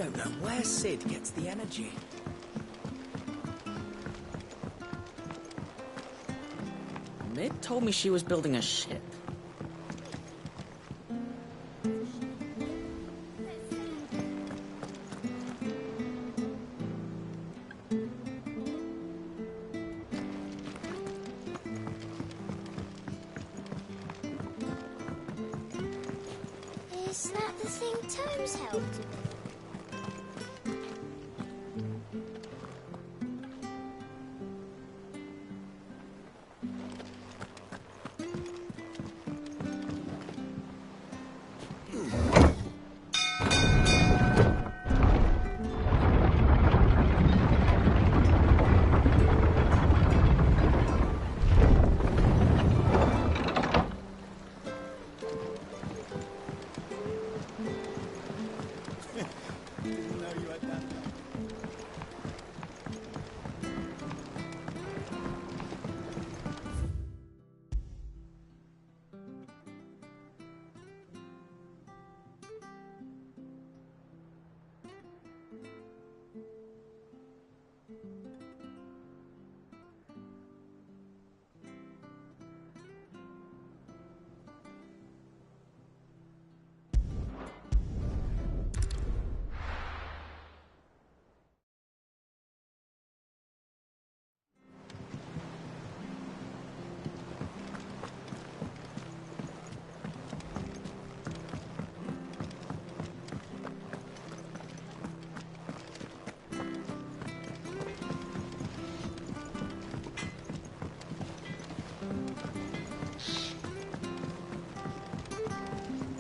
don't know where Sid gets the energy. Mid told me she was building a ship. Is that the thing Tomes helped with?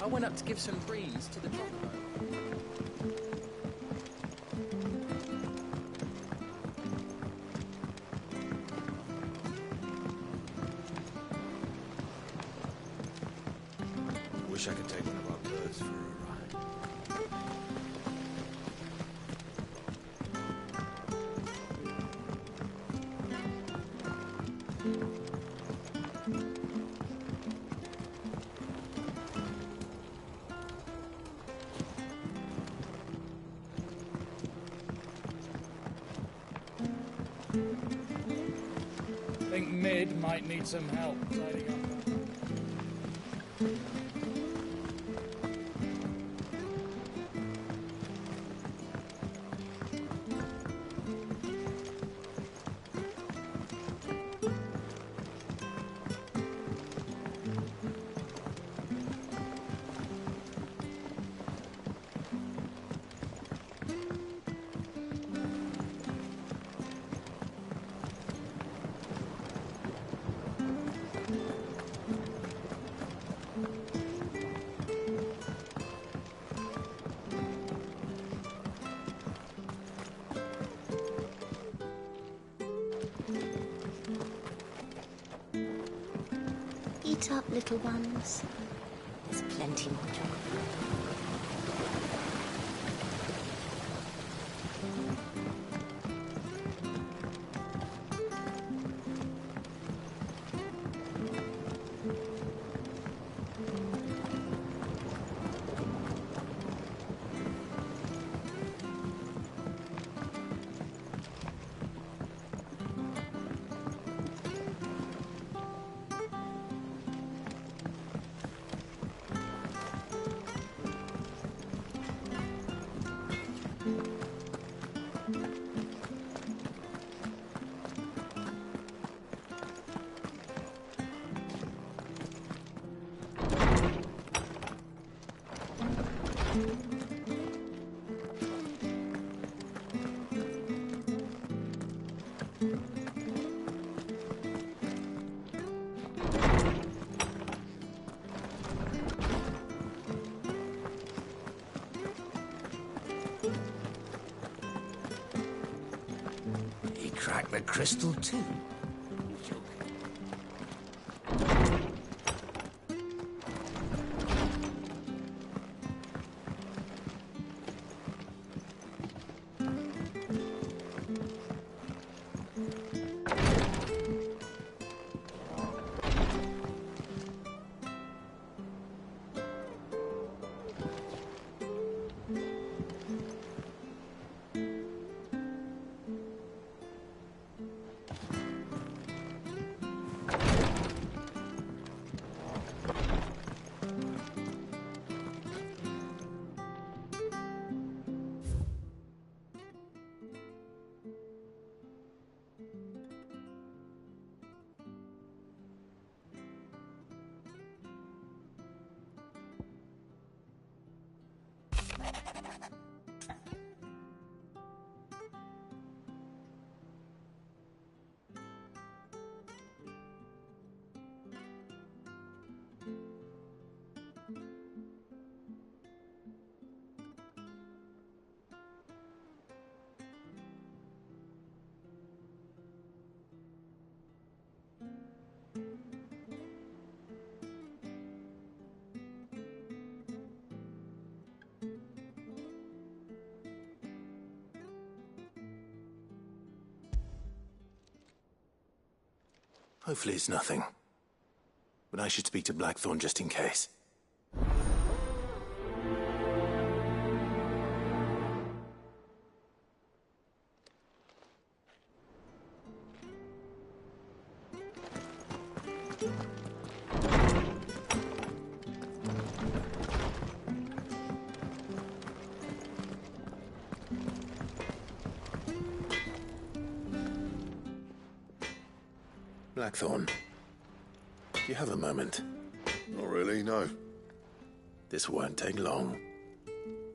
I went up to give some greens to the crossbow. Wish I could take one of our birds for a ride. Think Mid might need some help tidying up. Eat up, little ones. There's plenty more chocolate. He cracked the crystal too. Hopefully it's nothing. But I should speak to Blackthorn just in case. Blackthorn, do you have a moment? Not really, no. This won't take long.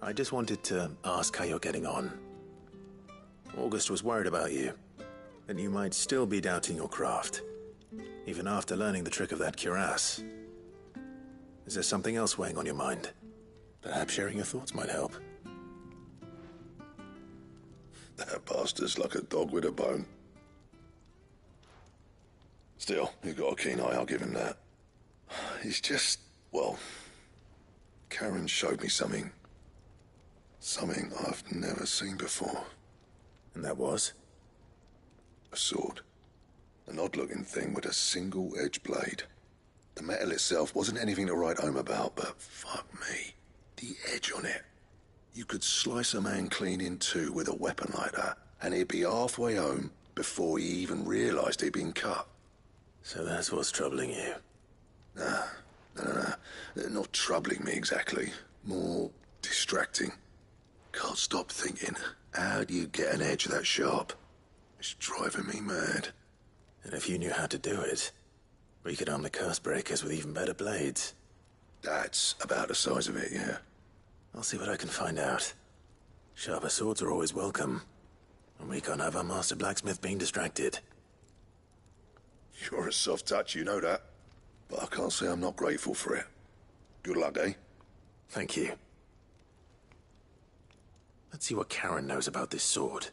I just wanted to ask how you're getting on. August was worried about you, that you might still be doubting your craft, even after learning the trick of that cuirass. Is there something else weighing on your mind? Perhaps sharing your thoughts might help. That bastard's like a dog with a bone. Still, he's got a keen eye, I'll give him that. He's just, well, Karen showed me something. Something I've never seen before. And that was? A sword. An odd-looking thing with a single-edged blade. The metal itself wasn't anything to write home about, but fuck me, the edge on it. You could slice a man clean in two with a weapon like that, and he'd be halfway home before he even realised he'd been cut. So that's what's troubling you? No. Not troubling me exactly. More distracting. Can't stop thinking, how do you get an edge that sharp? It's driving me mad. And if you knew how to do it, we could arm the curse breakers with even better blades. That's about the size of it, yeah. I'll see what I can find out. Sharper swords are always welcome. And we can't have our master blacksmith being distracted. You're a soft touch, you know that. But I can't say I'm not grateful for it. Good luck, eh? Thank you. Let's see what Karen knows about this sword.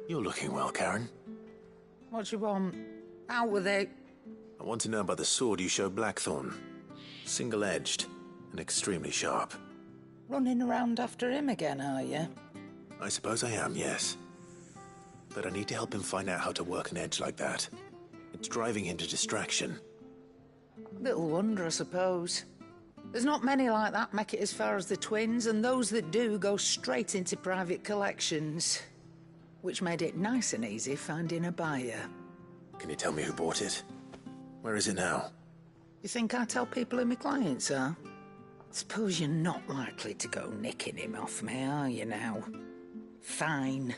You're looking well, Karen. What do you want? Out with it. I want to know about the sword you showed Blackthorn. Single-edged and extremely sharp. Running around after him again, are you? I suppose I am, yes. But I need to help him find out how to work an edge like that. It's driving him to distraction. Little wonder, I suppose. There's not many like that make it as far as the twins, and those that do go straight into private collections. Which made it nice and easy finding a buyer. Can you tell me who bought it? Where is it now? You think I tell people who my clients are? Suppose you're not likely to go nicking him off me, are you now? Fine.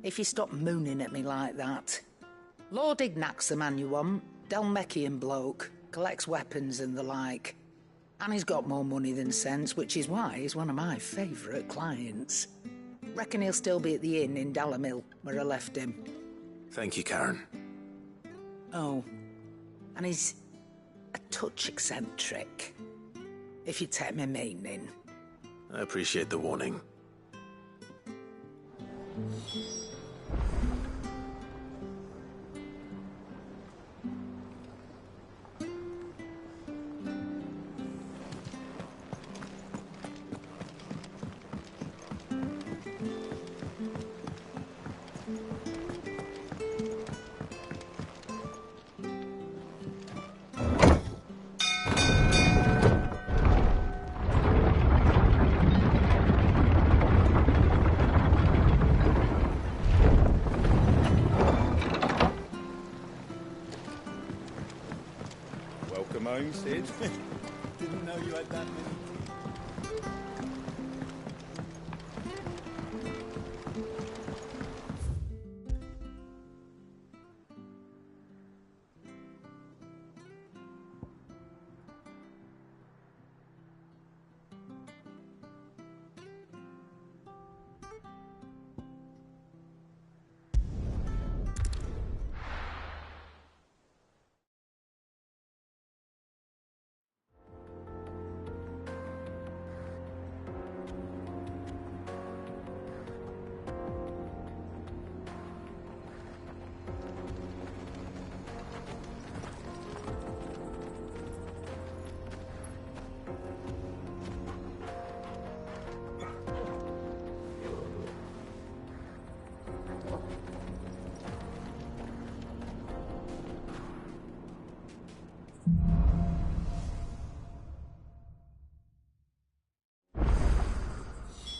If you stop mooning at me like that. Lord Ignac's the man you want. Dalmekian bloke. Collects weapons and the like. And he's got more money than sense, which is why he's one of my favourite clients. Reckon he'll still be at the inn in Dalamil, where I left him. Thank you, Karen. Oh, and he's a touch eccentric, if you take my meaning. I appreciate the warning. Welcome home, Sid. Didn't know you had that many.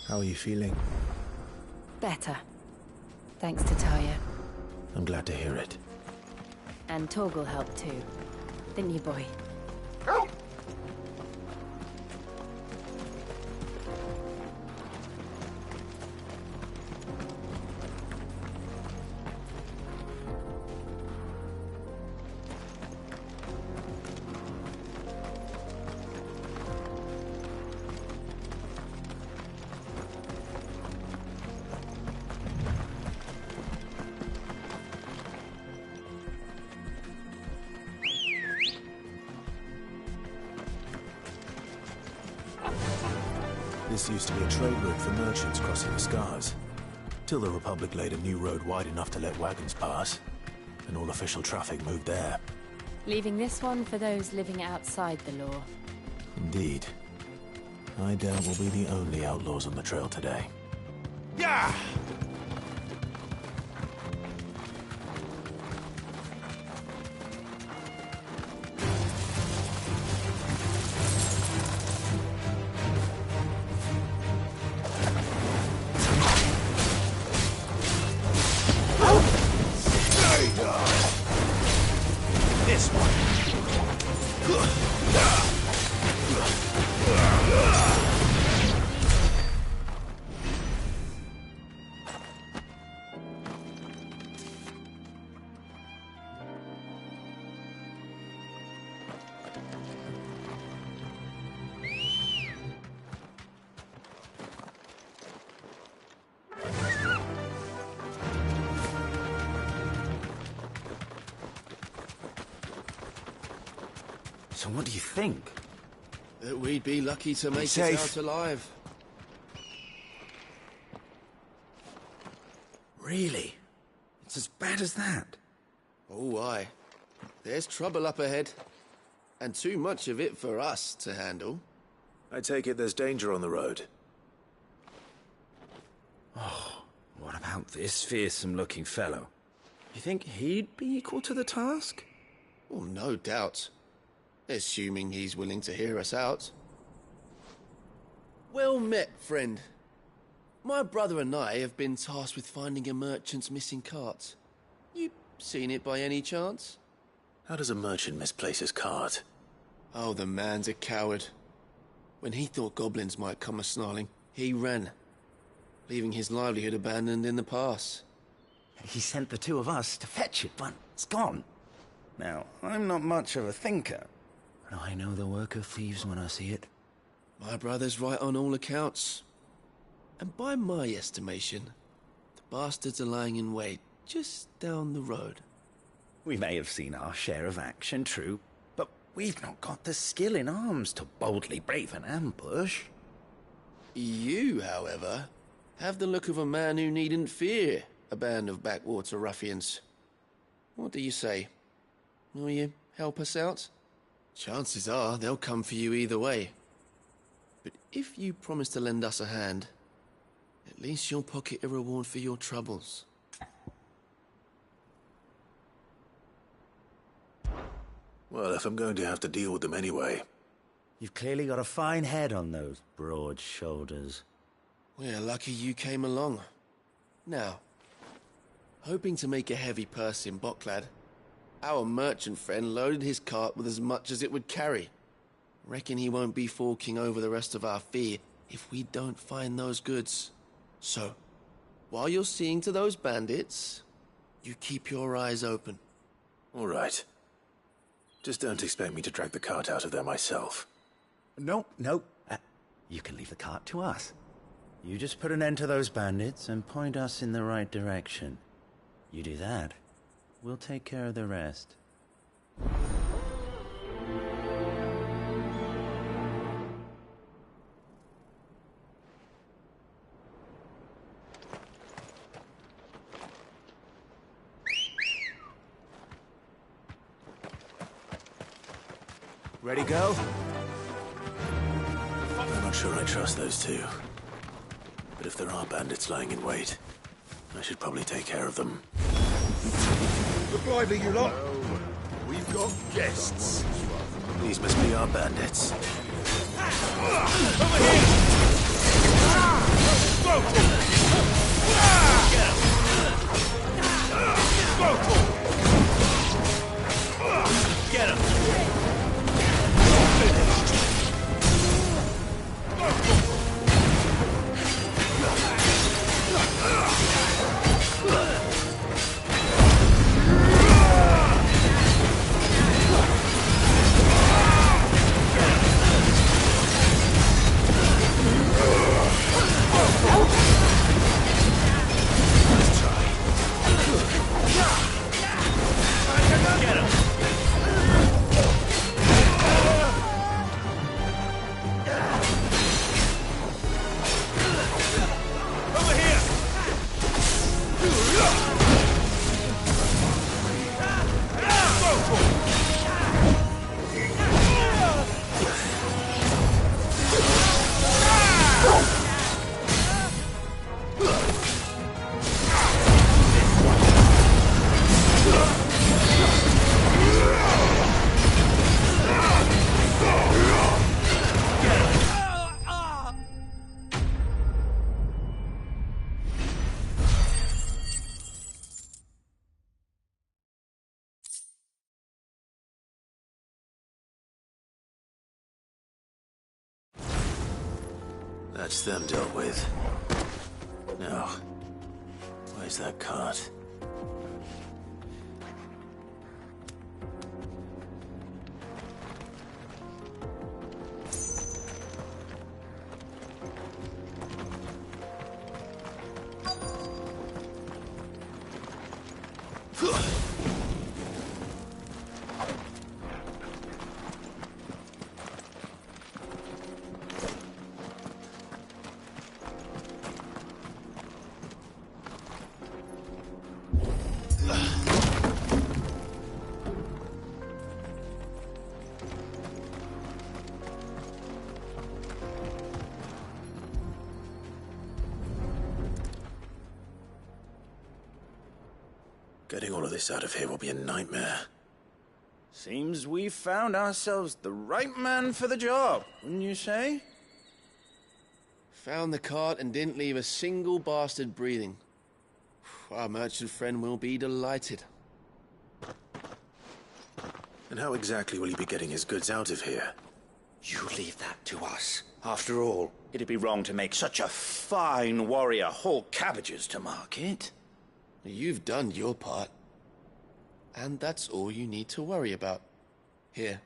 How are you feeling? Better. Thanks to Talia. I'm glad to hear it. And Torgal helped too. Didn't you, boy? This used to be a trade route for merchants crossing the Scars. Till the Republic laid a new road wide enough to let wagons pass, and all official traffic moved there. Leaving this one for those living outside the law. Indeed. I doubt we'll be the only outlaws on the trail today. Yeah! This one. So what do you think? That we'd be lucky to make it safe. out alive. Really? It's as bad as that? Oh, aye. There's trouble up ahead. And too much of it for us to handle. I take it there's danger on the road. Oh, what about this fearsome-looking fellow? You think he'd be equal to the task? Oh, no doubt. Assuming he's willing to hear us out. Well met, friend. My brother and I have been tasked with finding a merchant's missing cart. You seen it by any chance? How does a merchant misplace his cart? Oh, the man's a coward. When he thought goblins might come a-snarling, he ran, leaving his livelihood abandoned in the pass. He sent the two of us to fetch it, but it's gone. Now, I'm not much of a thinker, but I know the work of thieves when I see it. My brother's right on all accounts. And by my estimation, the bastards are lying in wait just down the road. We may have seen our share of action, true, but we've not got the skill in arms to boldly brave an ambush. You, however, have the look of a man who needn't fear a band of backwater ruffians. What do you say? Will you help us out? Chances are they'll come for you either way. But if you promise to lend us a hand, at least you'll pocket a reward for your troubles. Well, if I'm going to have to deal with them anyway. You've clearly got a fine head on those broad shoulders. We're lucky you came along. Now, hoping to make a heavy purse in Bocklad, our merchant friend loaded his cart with as much as it would carry. Reckon he won't be forking over the rest of our fee if we don't find those goods. So, while you're seeing to those bandits, you keep your eyes open. All right. Just don't expect me to drag the cart out of there myself. No. You can leave the cart to us. You just put an end to those bandits and point us in the right direction. You do that, we'll take care of the rest. Ready, go? I'm not sure I trust those two. But if there are bandits lying in wait, I should probably take care of them. Look lively, you lot. We've got guests. These must be our bandits. Over here! Go! Get him! That's them dealt with. Now, where's that cart? Getting all of this out of here will be a nightmare. Seems we've found ourselves the right man for the job, wouldn't you say? Found the cart and didn't leave a single bastard breathing. Our merchant friend will be delighted. And how exactly will he be getting his goods out of here? You leave that to us. After all, it'd be wrong to make such a fine warrior haul cabbages to market. You've done your part. And that's all you need to worry about. Here.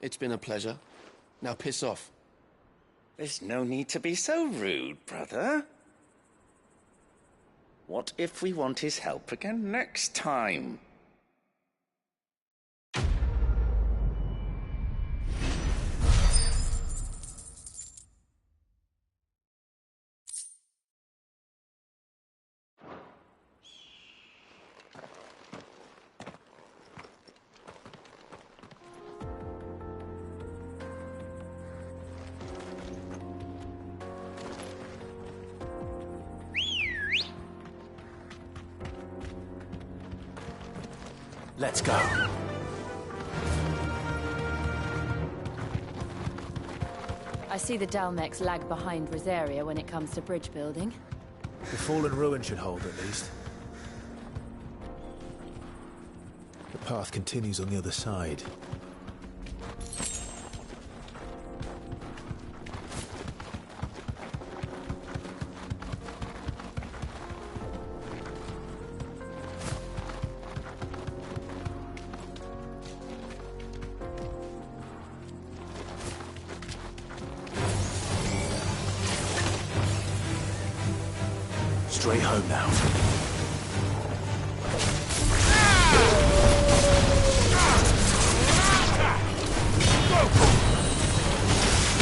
It's been a pleasure. Now piss off. There's no need to be so rude, brother. What if we want his help again next time? Let's go. I see the Dalmex lag behind Rosaria when it comes to bridge building. The fallen ruin should hold, at least. The path continues on the other side. Straight home now.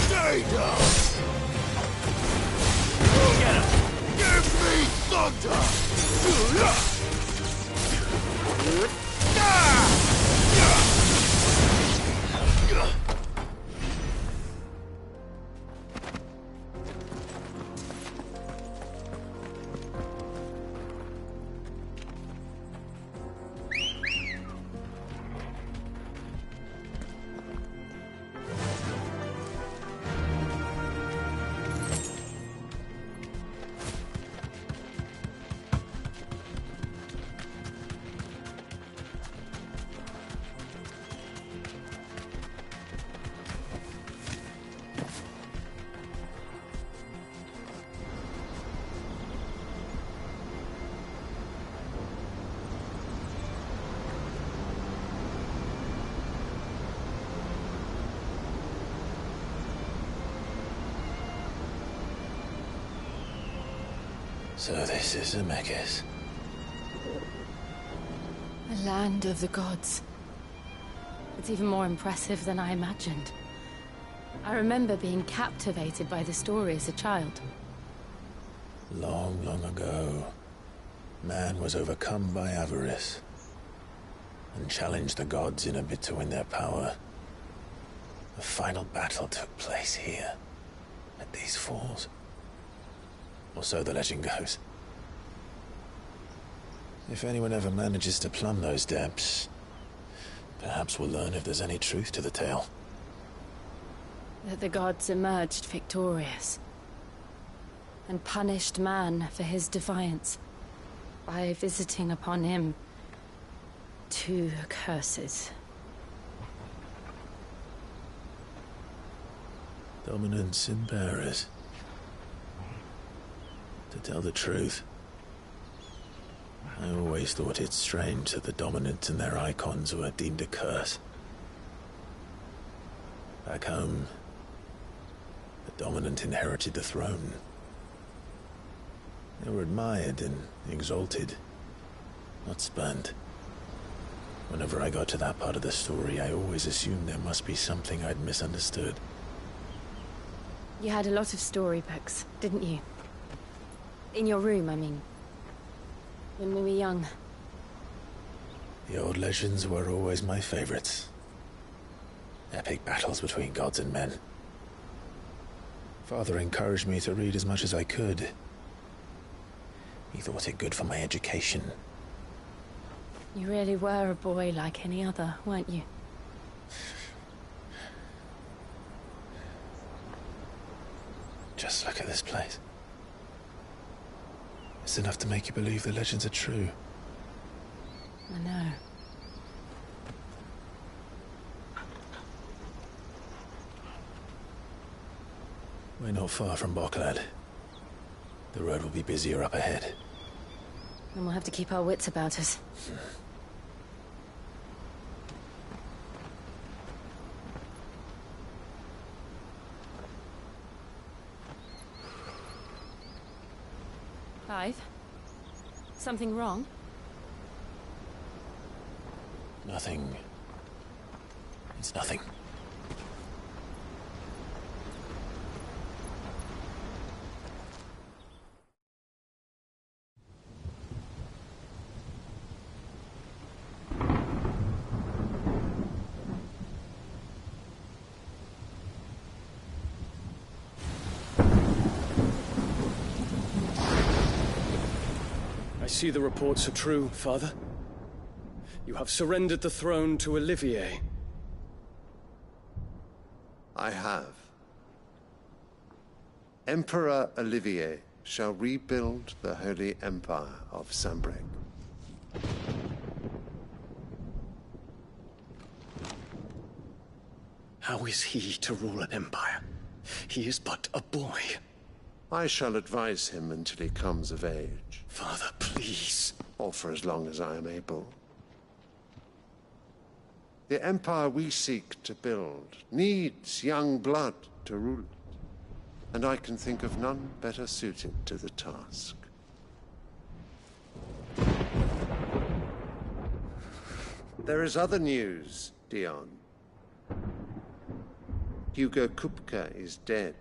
Stay down! Get him! Give me thunder! So this is Zemeckis. The land of the gods. It's even more impressive than I imagined. I remember being captivated by the story as a child. Long, long ago, man was overcome by avarice and challenged the gods in a bid to win their power. The final battle took place here, at these falls. Or so the legend goes. If anyone ever manages to plumb those depths, perhaps we'll learn if there's any truth to the tale. That the gods emerged victorious and punished man for his defiance by visiting upon him 2 curses. Dominance and bearers. To tell the truth, I always thought it strange that the dominant and their icons were deemed a curse. Back home, the dominant inherited the throne. They were admired and exalted, not spurned. Whenever I got to that part of the story, I always assumed there must be something I'd misunderstood. You had a lot of storybooks, didn't you? In your room, I mean. When we were young. The old legends were always my favorites. Epic battles between gods and men. Father encouraged me to read as much as I could. He thought it good for my education. You really were a boy like any other, weren't you? Just look at this place. It's enough to make you believe the legends are true. I know. We're not far from Boklad. The road will be busier up ahead. Then we'll have to keep our wits about us. Clive? Something wrong? Nothing. It's nothing. I see the reports are true, Father. You have surrendered the throne to Olivier. I have. Emperor Olivier shall rebuild the Holy Empire of Sanbreque. How is he to rule an empire? He is but a boy. I shall advise him until he comes of age. Father, please. Or for as long as I am able. The empire we seek to build needs young blood to rule it, and I can think of none better suited to the task. There is other news, Dion. Hugo Kupka is dead,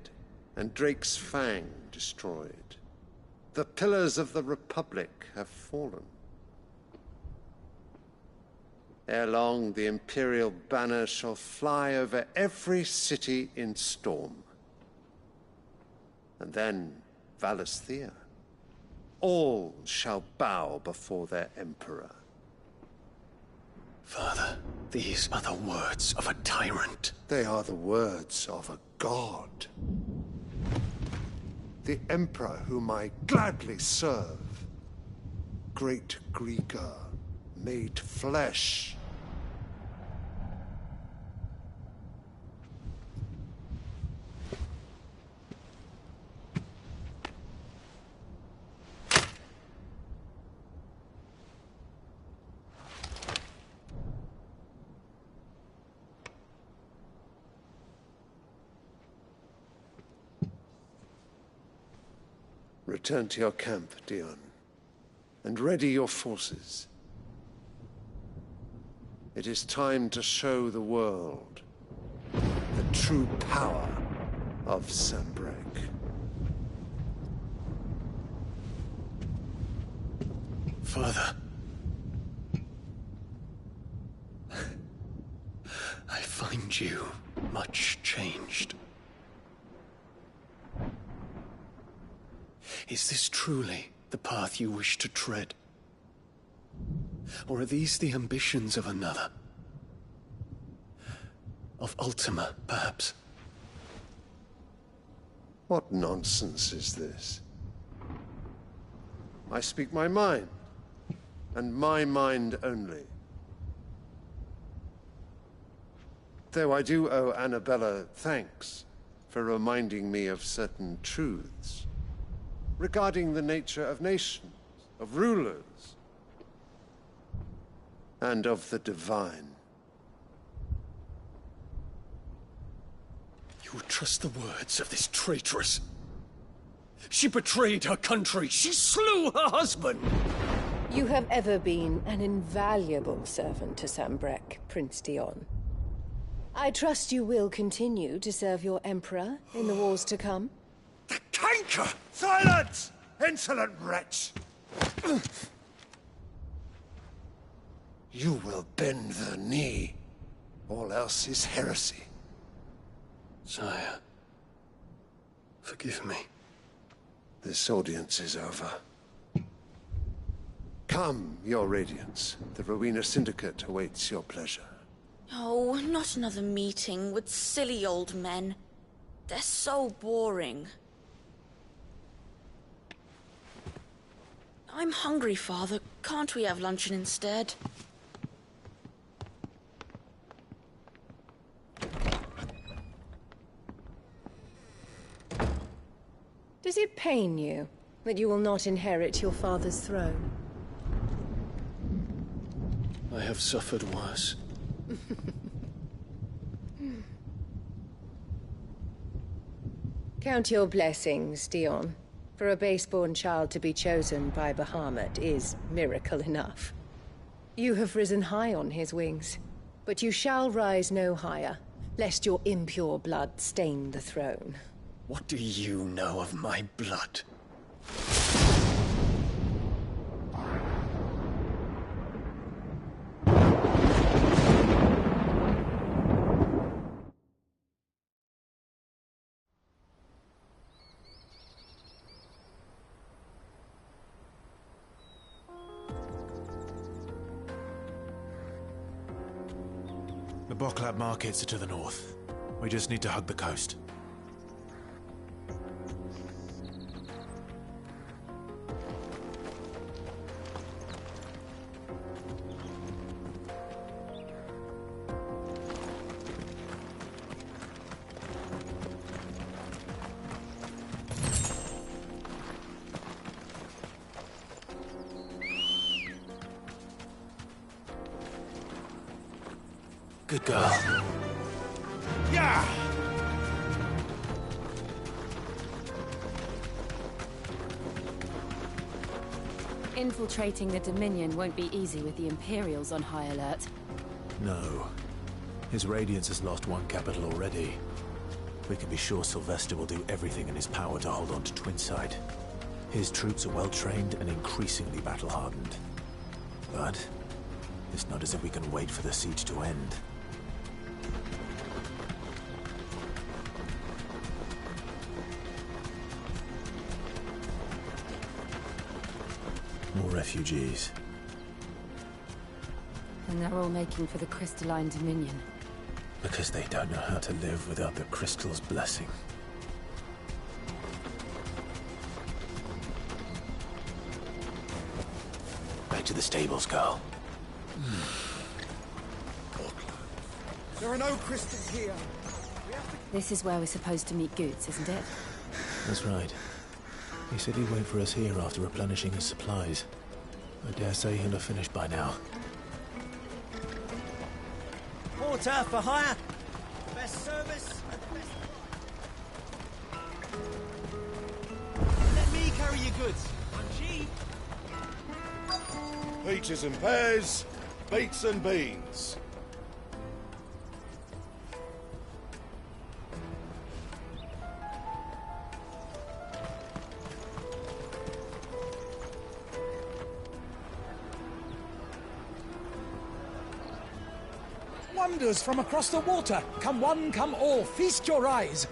and Drake's Fang destroyed. The pillars of the Republic have fallen. Ere long, the Imperial banner shall fly over every city in Storm. And then, Valisthea. All shall bow before their Emperor. Father, these are the words of a tyrant. They are the words of a god. The Emperor whom I gladly serve. Great Greeker, made flesh. Return to your camp, Dion, and ready your forces. It is time to show the world the true power of Sanbreque. Father. I find you much changed. Is this truly the path you wish to tread? Or are these the ambitions of another? Of Ultima, perhaps? What nonsense is this? I speak my mind, and my mind only. Though I do owe Annabella thanks for reminding me of certain truths regarding the nature of nations, of rulers, and of the divine. You would trust the words of this traitress? She betrayed her country. She slew her husband. You have ever been an invaluable servant to Sanbreque, Prince Dion. I trust you will continue to serve your Emperor in the wars to come. The canker! Silence! Insolent wretch! You will bend the knee. All else is heresy. Sire, Forgive me. This audience is over. Come, Your Radiance. The Rowena Syndicate awaits your pleasure. Oh, not another meeting with silly old men. They're so boring. I'm hungry, Father. Can't we have luncheon instead? Does it pain you that you will not inherit your father's throne? I have suffered worse. Count your blessings, Dion. For a base-born child to be chosen by Bahamut is miracle enough. You have risen high on his wings, but you shall rise no higher, lest your impure blood stain the throne. What do you know of my blood? The Boklab markets are to the north. We just need to hug the coast. Good girl. Yeah! Infiltrating the Dominion won't be easy with the Imperials on high alert. No. His Radiance has lost one capital already. We can be sure Sylvester will do everything in his power to hold on to Twinside. His troops are well-trained and increasingly battle-hardened. But it's not as if we can wait for the siege to end. More refugees. And they're all making for the Crystalline Dominion. Because they don't know how to live without the Crystal's blessing. Back to the stables, Carl. There are no crystals here. This is where we're supposed to meet Goots, isn't it? That's right. He said he'd wait for us here after replenishing his supplies. I dare say he'll have finished by now. Porter for hire. Best service. Best... Let me carry your goods. I'm cheap. Peaches and pears, beets and beans. Wonders from across the water. Come one, come all. Feast your eyes.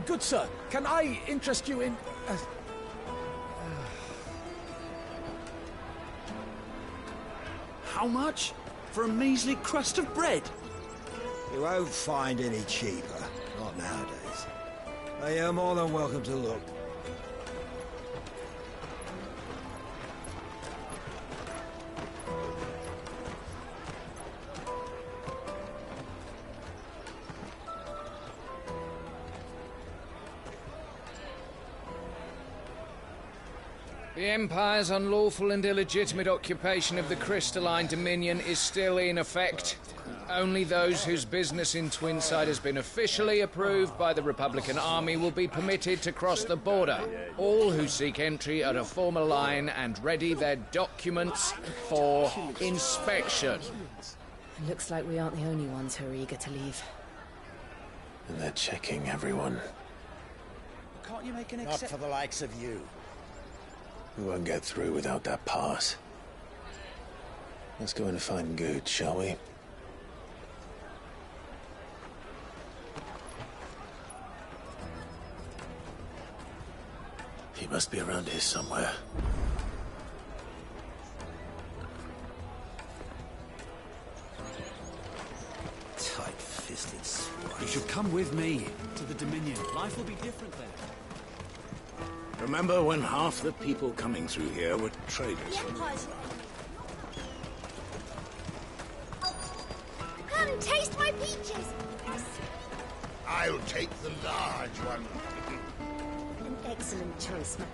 Good sir, can I interest you in... How much? For a measly crust of bread? You won't find any cheaper. Not nowadays. But you're more than welcome to look. The Empire's unlawful and illegitimate occupation of the Crystalline Dominion is still in effect. Only those whose business in Twinside has been officially approved by the Republican Army will be permitted to cross the border. All who seek entry are to form a line and ready their documents for inspection. Looks like we aren't the only ones who are eager to leave. And they're checking everyone. Can't you make an Not for the likes of you. We won't get through without that pass. Let's go and find Good, shall we? must be around here somewhere. Tight-fisted swine. You should come with me to the Dominion. Life will be different there. Remember when half the people coming through here were traders? Come, taste my peaches! I'll take the large one. An excellent choice, man.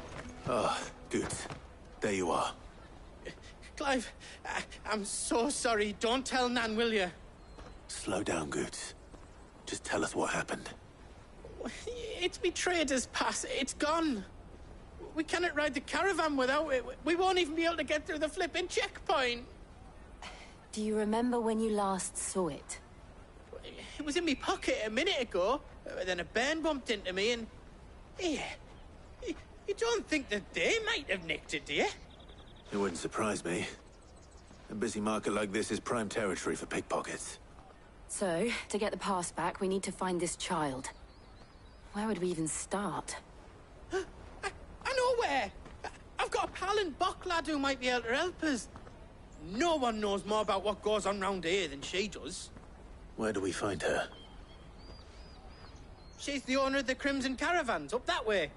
Ah, good. There you are. Clive, I'm so sorry. Don't tell Nan, will you? Slow down, Goots. Just tell us what happened. It's me trader's pass. It's gone. We cannot ride the caravan without it. We won't even be able to get through the flipping checkpoint. Do you remember when you last saw it? It was in my pocket a minute ago. Then a bairn bumped into me and... Yeah. You don't think that they might have nicked it, do you? It wouldn't surprise me. A busy market like this is prime territory for pickpockets. So, to get the pass back, we need to find this child. Where would we even start? I know where! I've got a pal in Bocklad who might be able to help us. No one knows more about what goes on round here than she does. Where do we find her? She's the owner of the Crimson Caravans, up that way.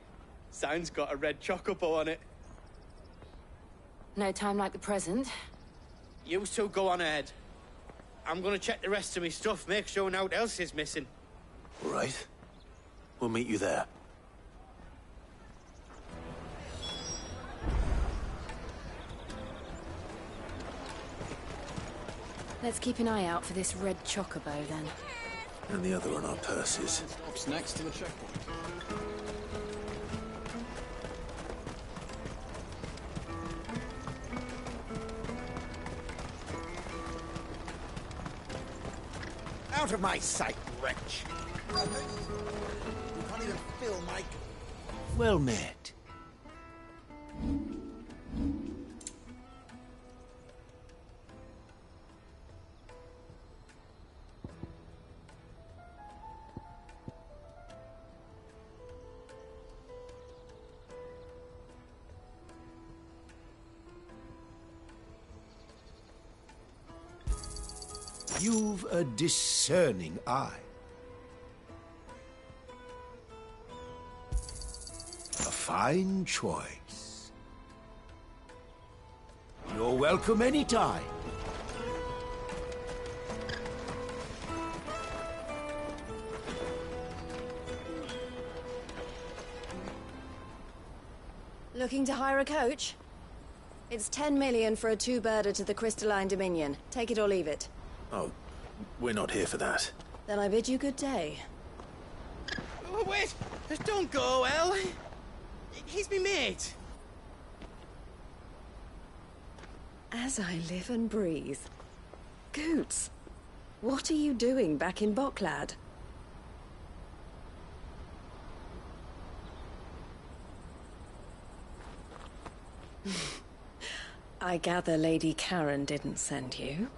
Sign's got a red chocobo on it. No time like the present. You two go on ahead. I'm gonna check the rest of my stuff, make sure naught else is missing. All right. We'll meet you there. Let's keep an eye out for this red chocobo, then. And the other on our purses. Stops next to the checkpoint. Out of my sight, wretch! You can't even fill my... Well met. You've a discerning eye. A fine choice. You're welcome anytime. Looking to hire a coach? It's 10 million for a two-birder to the Crystalline Dominion. Take it or leave it. Oh, we're not here for that. Then I bid you good day. Oh, wait! Don't go, El. He's me mate. As I live and breathe. Goots, what are you doing back in Bocklad? I gather Lady Karen didn't send you.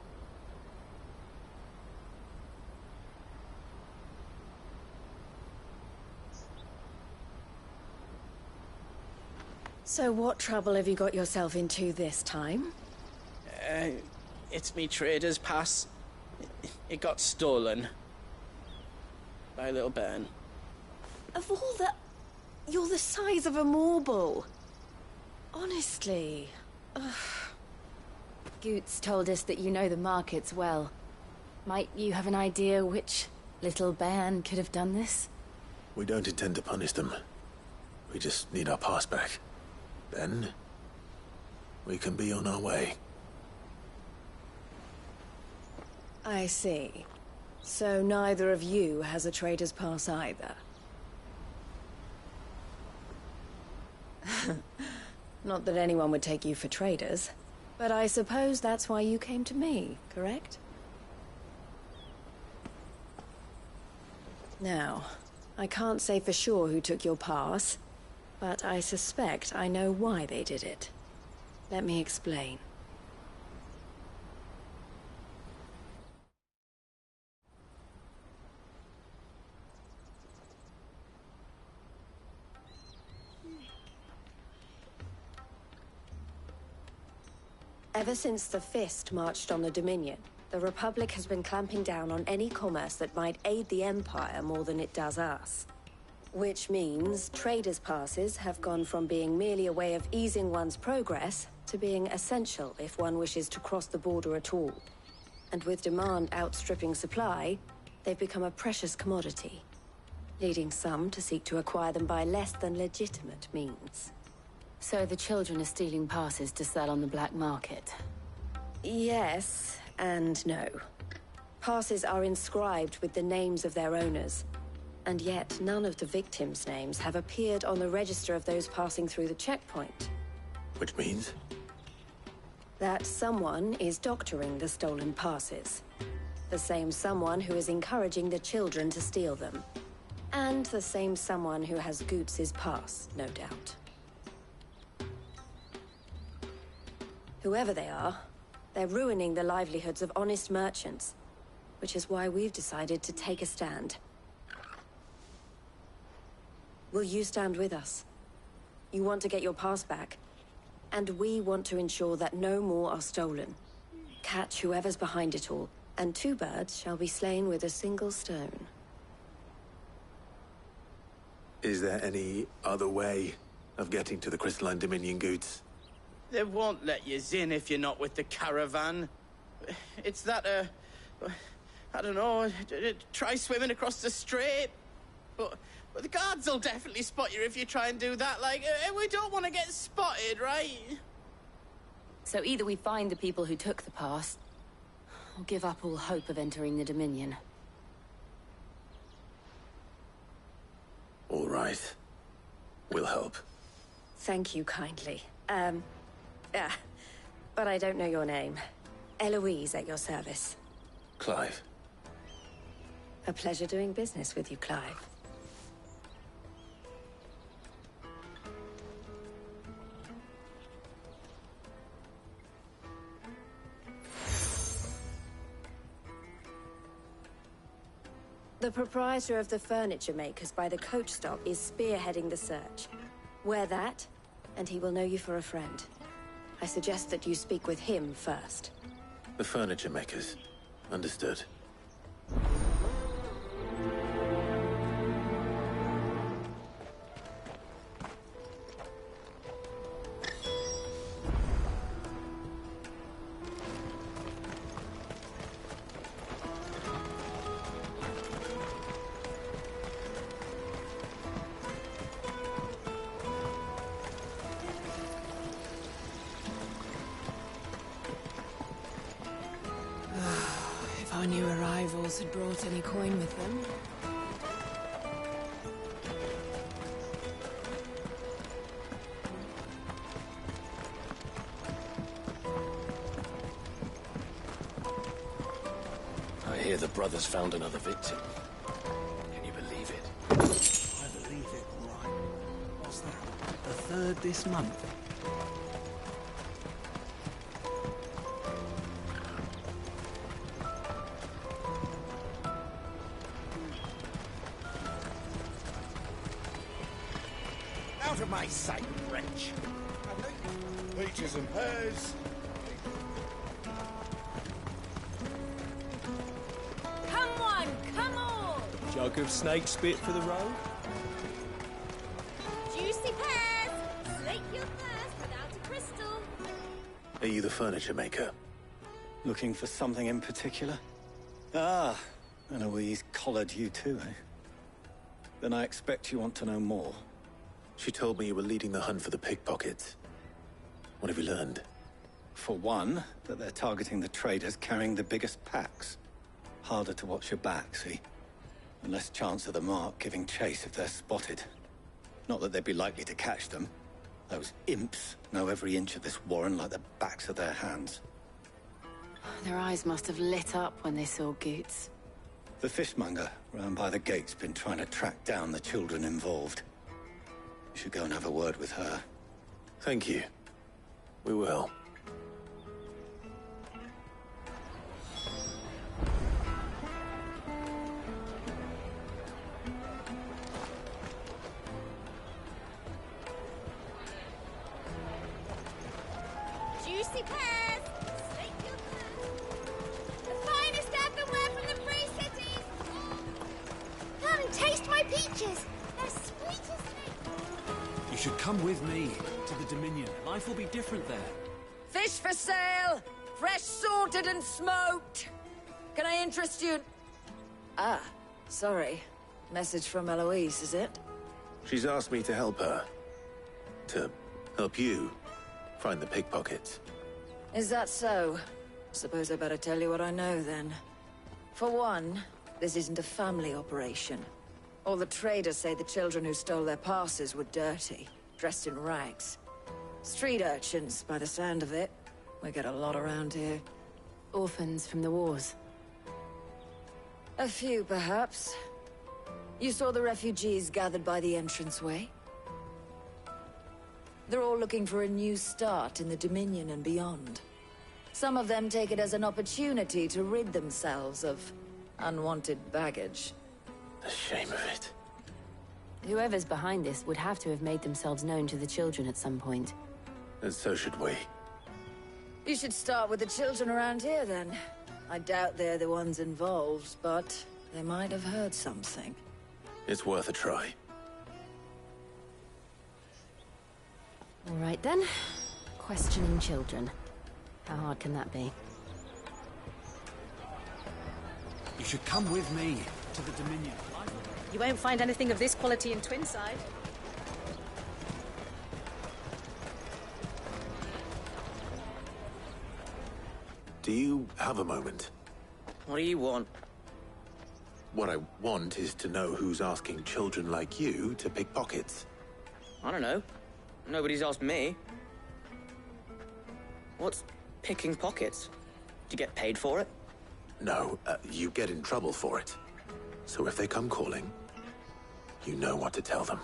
So what trouble have you got yourself into this time? It's me trader's pass. It got stolen. By a little bairn. Of all the... You're the size of a marble. Honestly. Ugh. Goots told us that you know the markets well. Might you have an idea which little bairn could have done this? We don't intend to punish them. We just need our pass back. Then, we can be on our way. I see. So neither of you has a trader's pass either. Not that anyone would take you for traders, but I suppose that's why you came to me, correct? Now, I can't say for sure who took your pass, but I suspect I know why they did it. Let me explain. Ever since the Fist marched on the Dominion, the Republic has been clamping down on any commerce that might aid the Empire more than it does us. Which means traders' passes have gone from being merely a way of easing one's progress to being essential if one wishes to cross the border at all. And with demand outstripping supply, they've become a precious commodity, leading some to seek to acquire them by less than legitimate means. So the children are stealing passes to sell on the black market? Yes, and no. Passes are inscribed with the names of their owners, and yet none of the victims' names have appeared on the register of those passing through the checkpoint. Which means? That someone is doctoring the stolen passes. The same someone who is encouraging the children to steal them. And the same someone who has Goots's pass, no doubt. Whoever they are, they're ruining the livelihoods of honest merchants, which is why we've decided to take a stand. Will you stand with us? You want to get your pass back, and we want to ensure that no more are stolen. Catch whoever's behind it all, and 2 birds shall be slain with a single stone. Is there any other way of getting to the Crystalline Dominion goods? They won't let you in if you're not with the caravan. It's that, I don't know, try swimming across the strait. But the guards will definitely spot you if you try and do that. Like, we don't want to get spotted, right? So either we find the people who took the pass, or give up all hope of entering the Dominion. All right. We'll help. Thank you kindly. But I don't know your name. Eloise at your service. Clive. A pleasure doing business with you, Clive. The proprietor of the furniture makers by the coach stop is spearheading the search. Wear that, and he will know you for a friend. I suggest that you speak with him first. The furniture makers. Understood. If our new arrivals had brought any coin with them. I hear the brothers found another victim. Can you believe it? I believe it, all right. What's that? The 3rd this month? Out of my sight, wretch! Peaches and pears. Come on, come on! Jug of snake spit for the road? Juicy pears! Slake your thirst without a crystal. Are you the furniture maker? Looking for something in particular? Ah, Eloise collared you too, eh? Then I expect you want to know more. She told me you were leading the hunt for the pickpockets. What have you learned? For one, that they're targeting the traders carrying the biggest packs. Harder to watch your back, see? And less chance of the mark giving chase if they're spotted. Not that they'd be likely to catch them. Those imps know every inch of this warren like the backs of their hands. Their eyes must have lit up when they saw Goots. The fishmonger round by the gate's been trying to track down the children involved. You should go and have a word with her. Thank you. We will. Juicy pears! should come with me to the Dominion. Life will be different there. Fish for sale! Fresh sorted and smoked! Can I interest you? Ah, sorry. Message from Eloise, is it? She's asked me to help her. To help you find the pickpockets. Is that so? Suppose I better tell you what I know, then. For one, this isn't a family operation. All the traders say the children who stole their passes were dirty, dressed in rags. Street urchins, by the sound of it. We get a lot around here. Orphans from the wars. A few, perhaps. You saw the refugees gathered by the entranceway? They're all looking for a new start in the Dominion and beyond. Some of them take it as an opportunity to rid themselves of unwanted baggage. The shame of it. Whoever's behind this would have to have made themselves known to the children at some point. And so should we. You should start with the children around here, then. I doubt they're the ones involved, but they might have heard something. It's worth a try. All right, then. Questioning children. How hard can that be? You should come with me to the Dominion. You won't find anything of this quality in Twinside. Do you have a moment? What do you want? What I want is to know who's asking children like you to pick pockets. I don't know. Nobody's asked me. What's picking pockets? Do you get paid for it? No, you get in trouble for it. So if they come calling, you know what to tell them.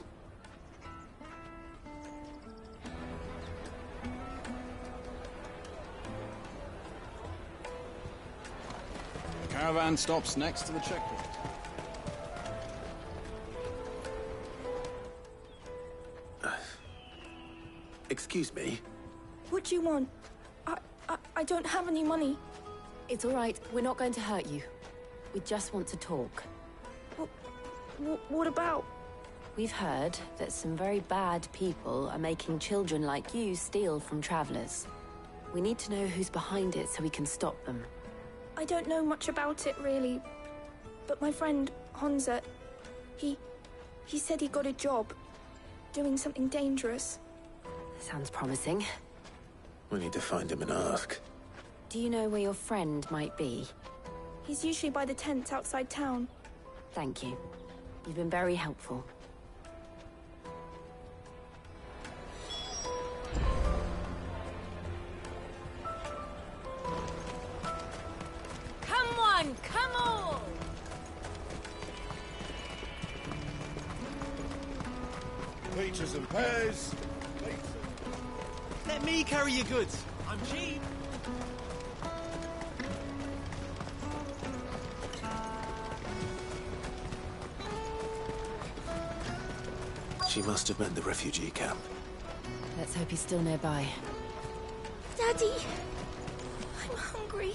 The caravan stops next to the checkpoint. Excuse me? What do you want? I don't have any money. It's all right. We're not going to hurt you. We just want to talk. What about? We've heard that some very bad people are making children like you steal from travelers. We need to know who's behind it so we can stop them. I don't know much about it, really. But my friend, Honza, he said he got a job doing something dangerous. Sounds promising. We need to find him and ask. Do you know where your friend might be? He's usually by the tents outside town. Thank you. You've been very helpful. Come on, come on! Peaches and pears. Let me carry your goods. I'm cheap. She must have meant the refugee camp. Let's hope he's still nearby. Daddy, I'm hungry.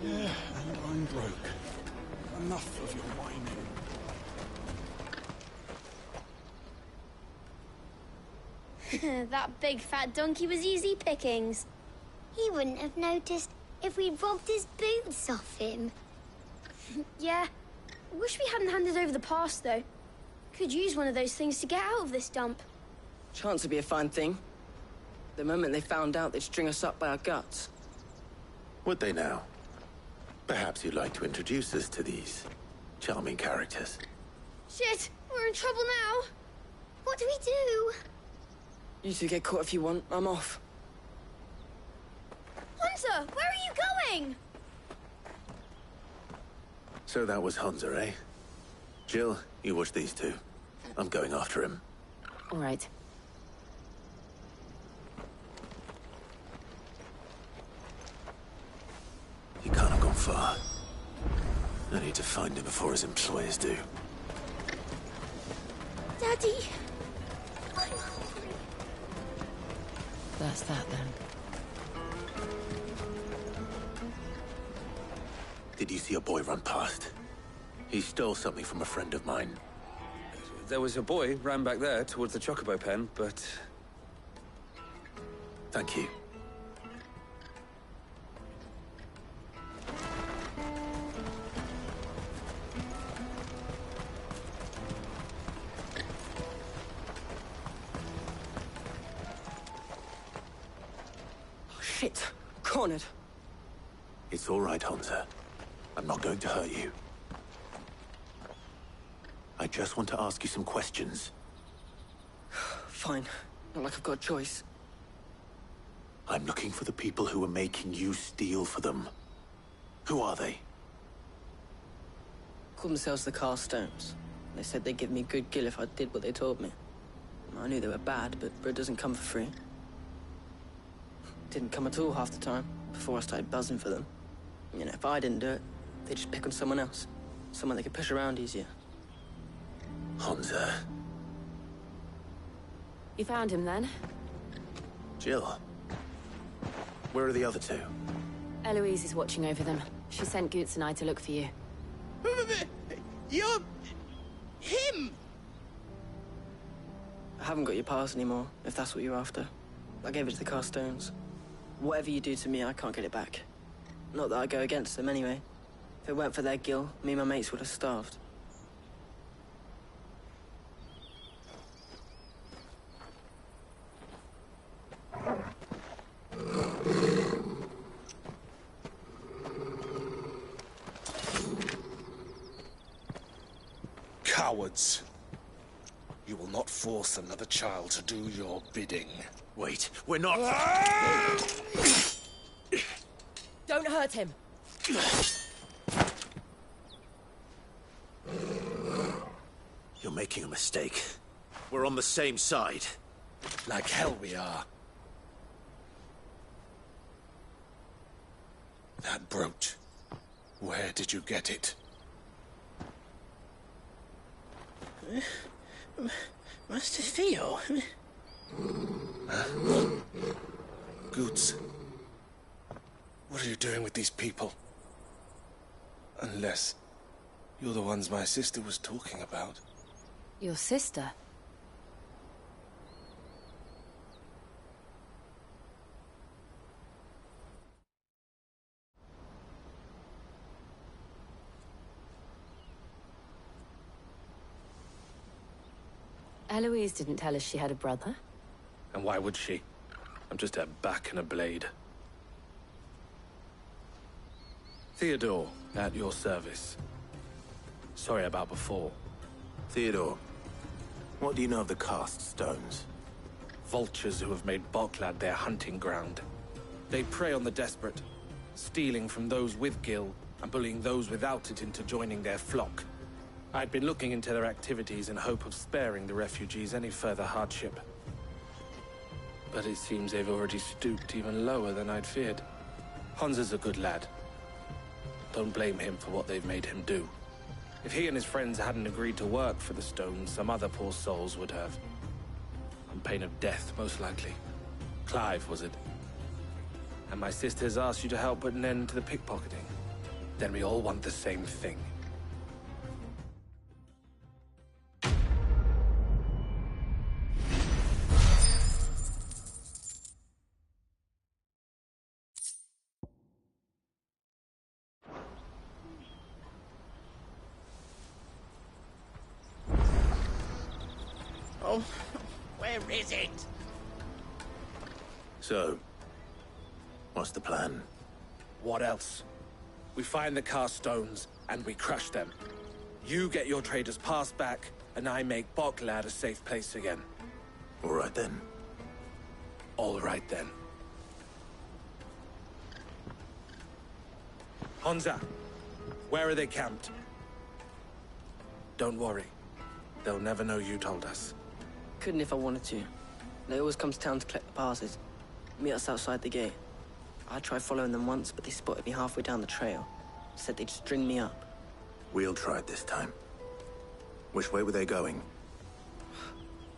Yeah, and I'm broke. Enough of your whining. That big fat donkey was easy pickings. He wouldn't have noticed if we'd robbed his boots off him. Yeah. Wish we hadn't handed over the pass, though. Could use one of those things to get out of this dump. Chance would be a fine thing. The moment they found out, they'd string us up by our guts. Would they now? Perhaps you'd like to introduce us to these charming characters. Shit! We're in trouble now! What do we do? You two get caught if you want. I'm off. Hunter, where are you going? So that was Hunter, eh? Jill, you watch these two. I'm going after him. All right. He can't have gone far. I need to find him before his employers do. Daddy! That's that, then. Did you see a boy run past? He stole something from a friend of mine. There was a boy round back there towards the chocobo pen, but... Thank you. Oh, shit. Cornered. It's all right, Hansa. I'm not going to hurt you. I just want to ask you some questions. Fine. Not like I've got a choice. I'm looking for the people who are making you steal for them. Who are they? Called themselves the Carstones. They said they'd give me good gill if I did what they told me. I knew they were bad, but bread doesn't come for free. Didn't come at all half the time, before I started buzzing for them. You know, if I didn't do it, they'd just pick on someone else. Someone they could push around easier. Hansa. You found him then? Jill. Where are the other two? Eloise is watching over them. She sent Goots and I to look for you. You're... him! I haven't got your pass anymore, if that's what you're after. I gave it to the Carstones. Whatever you do to me, I can't get it back. Not that I go against them anyway. If it weren't for their gill, me and my mates would have starved. Cowards. You will not force another child to do your bidding. Wait, we're not... Don't hurt him! You're making a mistake. We're on the same side. Like hell we are. That brooch. Where did you get it? Master Theo? Goots. What are you doing with these people? Unless you're the ones my sister was talking about. Your sister? Eloise didn't tell us she had a brother. And why would she? I'm just her back and a blade. Theodore, at your service. Sorry about before. Theodore, what do you know of the Cast Stones? Vultures who have made Boklad their hunting ground. They prey on the desperate, stealing from those with gil and bullying those without it into joining their flock. I'd been looking into their activities in hope of sparing the refugees any further hardship. But it seems they've already stooped even lower than I'd feared. Hansa's a good lad. Don't blame him for what they've made him do. If he and his friends hadn't agreed to work for the Stones, some other poor souls would have. On pain of death, most likely. Clive, was it? And my sisters asked you to help put an end to the pickpocketing. Then we all want the same thing. Oh, where is it? So, what's the plan? What else? We find the Carstones, and we crush them. You get your trader's pass back, and I make Boklad a safe place again. All right then. All right then. Hansa, where are they camped? Don't worry. They'll never know you told us. Couldn't if I wanted to. They always come to town to collect the passes. Meet us outside the gate. I tried following them once, but they spotted me halfway down the trail. Said they'd string me up. We'll try it this time. Which way were they going?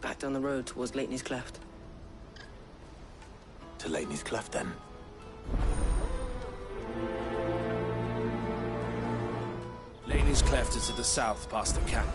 Back down the road towards Lateney's Cleft. To Lateney's Cleft, then? Lateney's Cleft is to the south, past the camp.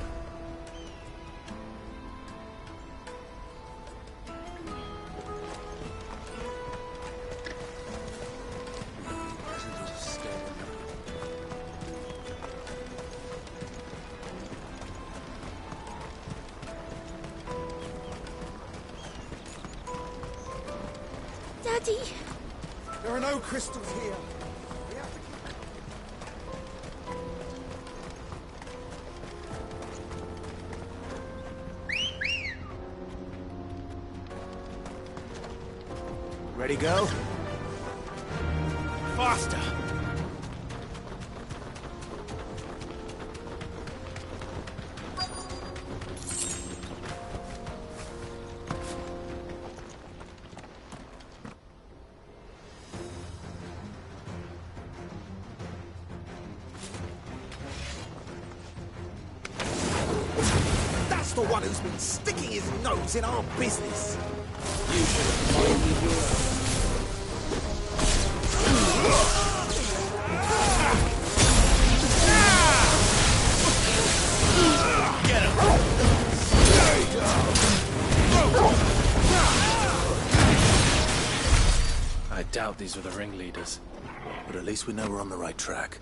ready. There are no crystals here. We have to Ready, go? faster. That's the one who's been sticking his nose in our business. You should have followed me here. Get him! I doubt these were the ringleaders. But at least we know we're on the right track.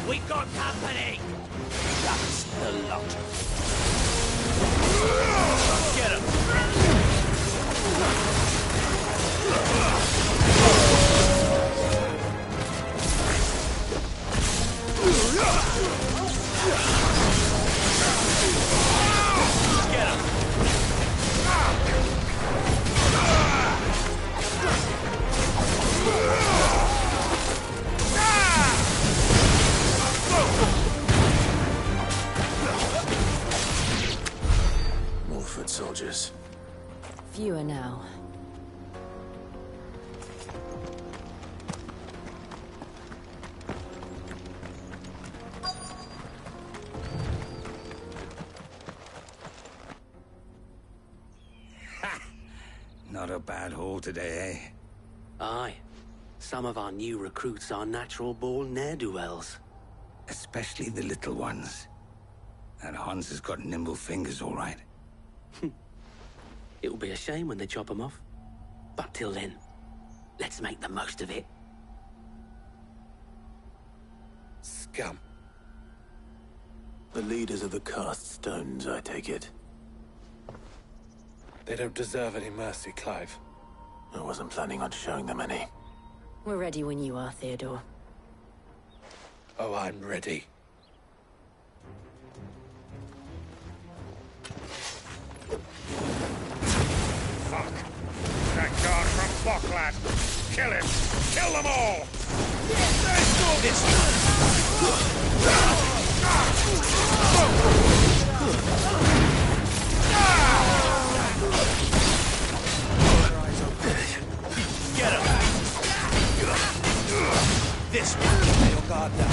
We got company! That's the lot. Get him! Get him! More foot soldiers. Fewer now. Not a bad haul today, eh? Aye. Some of our new recruits are natural-born ne'er-do-wells. Especially the little ones. That Hans has got nimble fingers, all right. It'll be a shame when they chop them off. But till then, let's make the most of it. Scum. The leaders of the cast stones, I take it. They don't deserve any mercy, Clive. I wasn't planning on showing them any. We're ready when you are, Theodore. Oh, I'm ready. Fuck! That guard from Bocklad! Kill him! Kill them all! Let's do this! Get him! This one! Lay your guard down.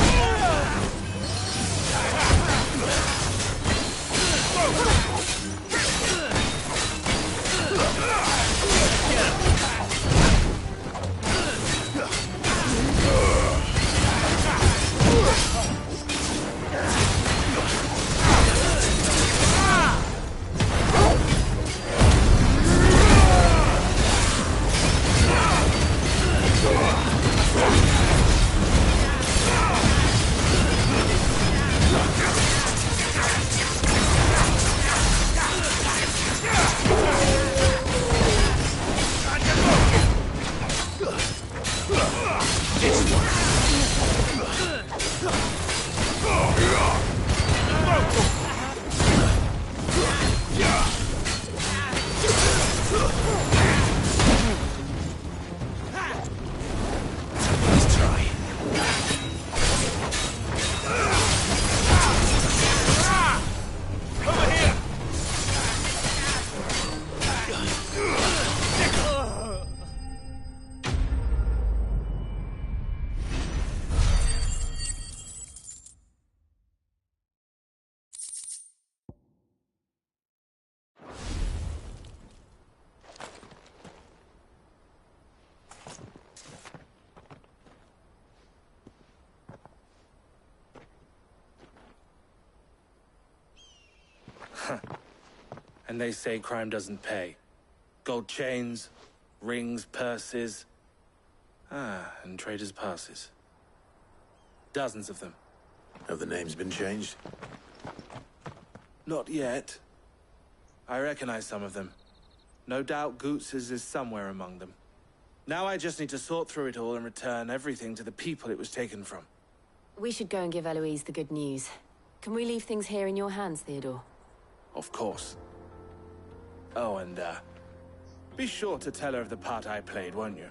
And they say crime doesn't pay. Gold chains, rings, purses. And traders' passes. Dozens of them. Have the names been changed? Not yet. I recognize some of them. No doubt Goots's is somewhere among them. Now I just need to sort through it all and return everything to the people it was taken from. We should go and give Eloise the good news. Can we leave things here in your hands, Theodore? Of course. Oh, and, be sure to tell her of the part I played, won't you?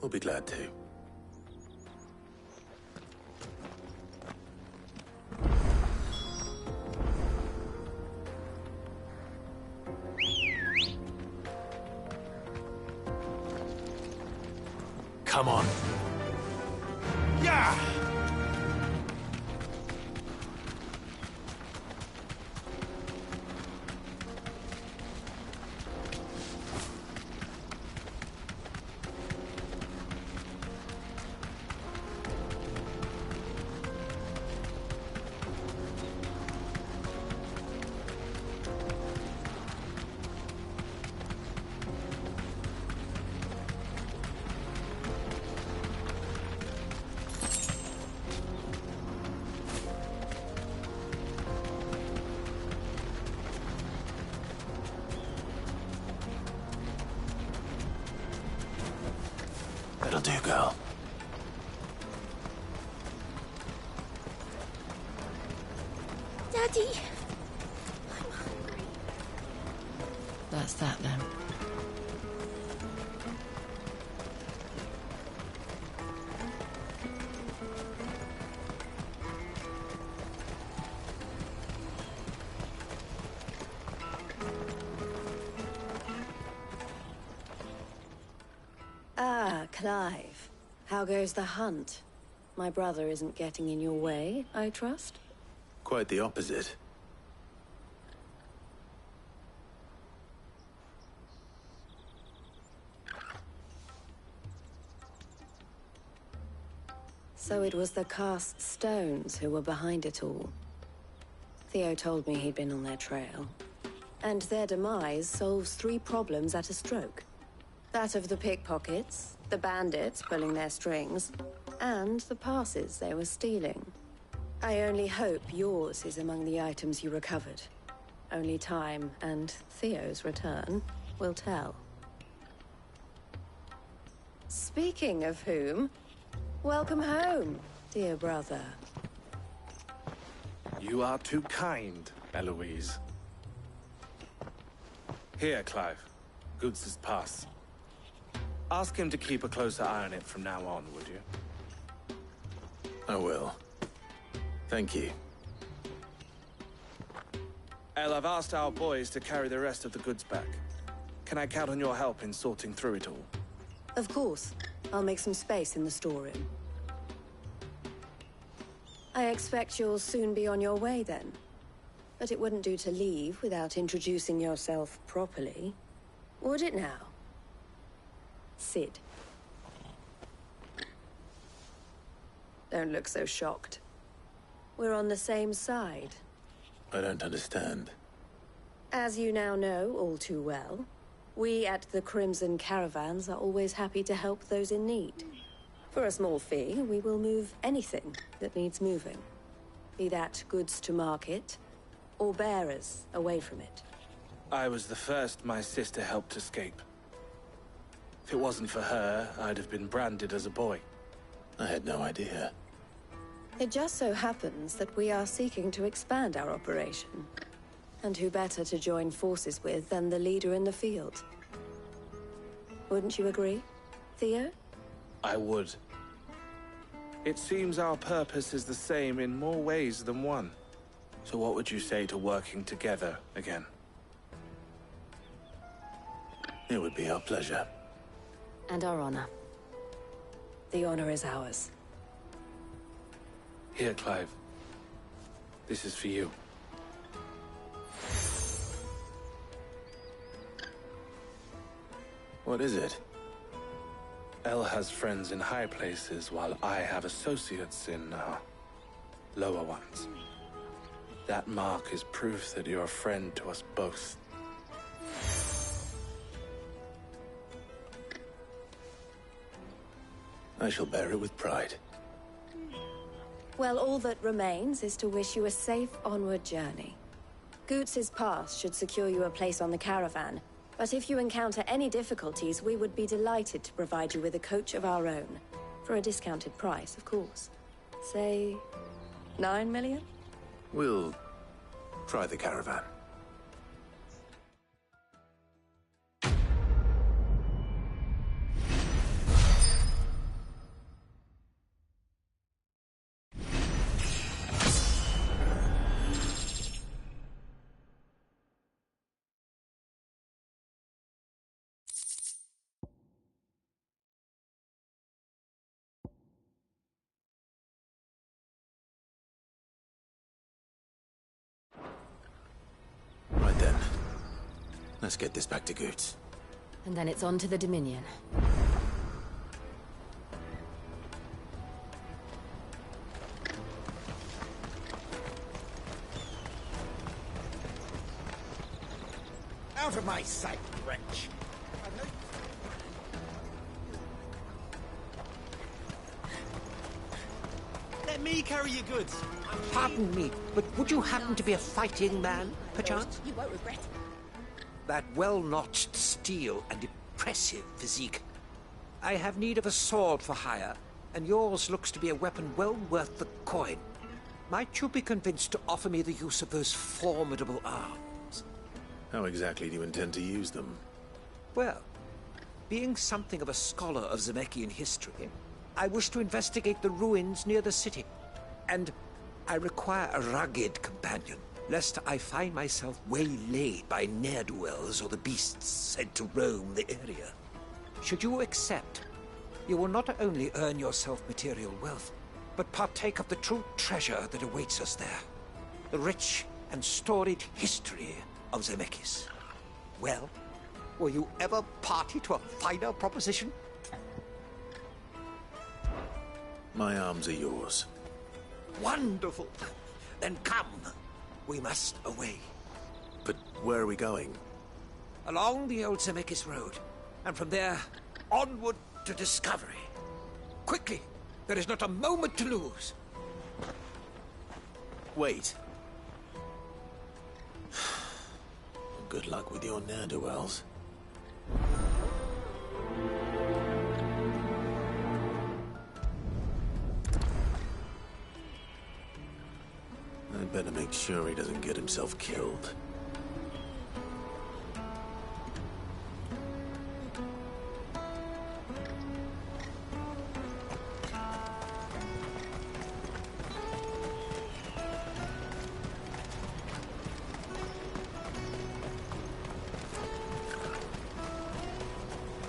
We'll be glad to. Come on. Yeah! That'll do, girl. Daddy! That's that then. Ah, Clive. How goes the hunt? My brother isn't getting in your way, I trust? Quite the opposite. So it was the cast stones who were behind it all. Theo told me he'd been on their trail. And their demise solves 3 problems at a stroke. That of the pickpockets, the bandits pulling their strings, and the passes they were stealing. I only hope yours is among the items you recovered. Only time and Theo's return will tell. Speaking of whom, welcome home, dear brother. You are too kind, Eloise. Here, Clive. Goots's pass. Ask him to keep a closer eye on it from now on, would you? I will. Thank you. El, I've asked our boys to carry the rest of the goods back. Can I count on your help in sorting through it all? Of course. I'll make some space in the storeroom. I expect you'll soon be on your way then. But it wouldn't do to leave without introducing yourself properly. Would it now? Sid. Don't look so shocked. We're on the same side. I don't understand. As you now know all too well, we at the Crimson Caravans are always happy to help those in need. For a small fee, we will move anything that needs moving. Be that goods to market, or bearers away from it. I was the first my sister helped escape. If it wasn't for her, I'd have been branded as a boy. I had no idea. It just so happens that we are seeking to expand our operation. And who better to join forces with than the leader in the field? Wouldn't you agree, Theo? I would. It seems our purpose is the same in more ways than one. So what would you say to working together again? It would be our pleasure. And our honor. The honor is ours. Here, Clive. This is for you. What is it? El has friends in high places, while I have associates in, lower ones. That mark is proof that you're a friend to us both. I shall bear it with pride. Well, all that remains is to wish you a safe onward journey. Goots's pass should secure you a place on the caravan, but if you encounter any difficulties, we would be delighted to provide you with a coach of our own. For a discounted price, of course. Say, 9 million? We'll try the caravan. Right then. Let's get this back to Goots. And then it's on to the Dominion. Out of my sight, wretch! Let me carry your goods. Pardon me, but would you happen to be a fighting man, perchance? You won't regret it. That well-notched steel and impressive physique. I have need of a sword for hire, and yours looks to be a weapon well worth the coin. Might you be convinced to offer me the use of those formidable arms? How exactly do you intend to use them? Well, being something of a scholar of Zemeckis history, I wish to investigate the ruins near the city. And I require a rugged companion, lest I find myself waylaid by ne'er-do-wells or the beasts sent to roam the area. Should you accept, you will not only earn yourself material wealth, but partake of the true treasure that awaits us there. The rich and storied history of Zemeckis. Well, were you ever party to a finer proposition? My arms are yours. Wonderful! Then come. We must away. But where are we going? Along the old Zemeckis Road, and from there, onward to discovery. Quickly! There is not a moment to lose. Wait. Good luck with your ne'er-do-wells. I'd better make sure he doesn't get himself killed.